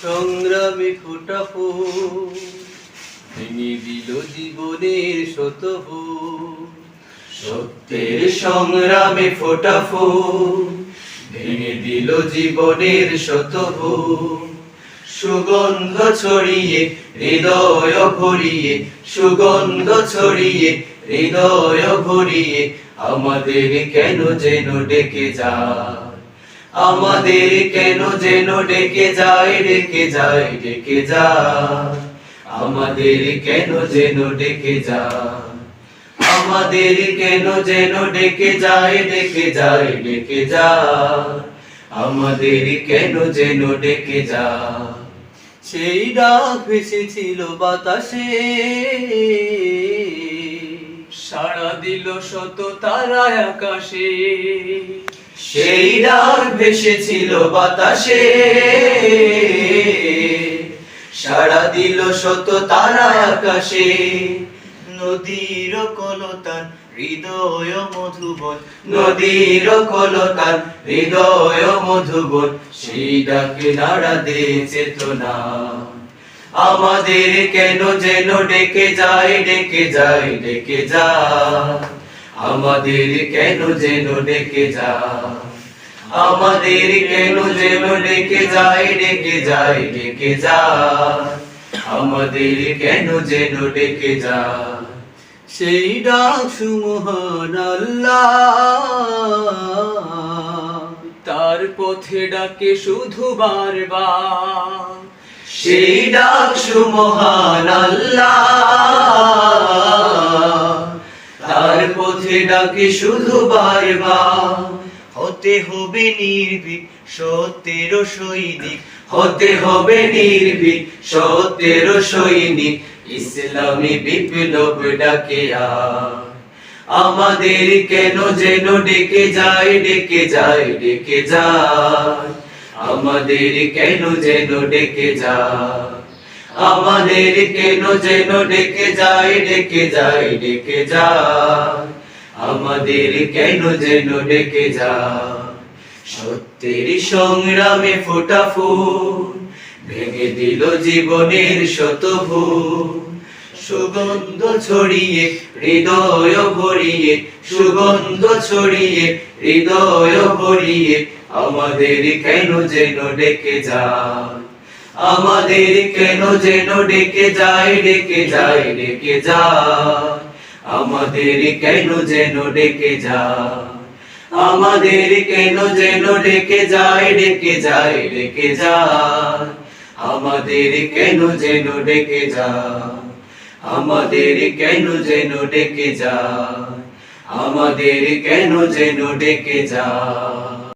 সংগ্রামে ফোটা ফুল ভেঙে দিল জীবনের শত ফুল। সত্যের সংগ্রামে ফোটা ফুল ভেঙে দিল জীবনের শত ফুল। সুগন্ধ ছড়িয়ে হৃদয় ভরিয়ে, সুগন্ধ ছড়িয়ে হৃদয় ভরিয়ে আমাদের কেন যেন ডেকে যায়, আমাদের কেন যেন ডেকে যায়, ডেকে যায়, ডেকে যায়, আমাদের কেন যেন ডেকে যায়, আমাদের কেন যেন ডেকে যায়, ডেকে যায়, ডেকে যায়, আমাদের কেন যেন ডেকে যায়। সেই ডাক ভেসেছিল বাতাসে, সাড়া দিল শত তারা আকাশে। সেই ডাক ভেসেছিল বাতাসে, সাড়া দিল শত তারা আকাশে। নদীর কলতান হৃদয় মধুবন, নদীর কলতান হৃদয় মধুবন, সেই ডাকে নাড়া দে চেতনা। আমাদের কেন যেন ডেকে যায়, ডেকে যায়, ডেকে যায়, আমাদের কেন যেন ডেকে যায়, আমাদের কেন যেন ডেকে যায়, ডেকে যায়, ডেকে যায়, আমাদের কেন যেন ডেকে যায়। সেই ডাক সুমহান আল্লাহ, তার পথে ডাকে শুধু বারবার। সেই ডাক সুমহান আল্লাহ, তার পথে ডাকে শুধু বারবার। হতে হবে নির্ভীক সত্যের সৈনিক, হতে হবে নির্ভীক সত্যের সৈনিক, ইসলামী বিপ্লব ডাকে আয়। আমাদের কেন যেন ডেকে যায়, ডেকে যায়, ডেকে যায়, আমাদের কেন যেন ডেকে যায়, আমাদের কেন যেন ডেকে যায়, ডেকে যায়, ডেকে যায়, আমাদের কেন যেন ডেকে যায়। সত্যের সংগ্রামে ফোটা ফুল ভেঙে দিল জীবনের শত ভুল। সুগন্ধ ছড়িয়ে হৃদয় ভরিয়ে, সুগন্ধ ছড়িয়ে হৃদয় ভরিয়ে আমাদের কেন যেন ডেকে যায়, আমাদের কেন যেন ডেকে যায়, ডেকে যায়, ডেকে যায়, আমাদের কেন যেন ডেকে যায়, আমাদের কেন যেন ডেকে যায়, ডেকে যায়, ডেকে যায়, আমাদের কেন যেন ডেকে যায়, আমাদের কেন যেন ডেকে যায়, আমাদের কেন যেন ডেকে যায়।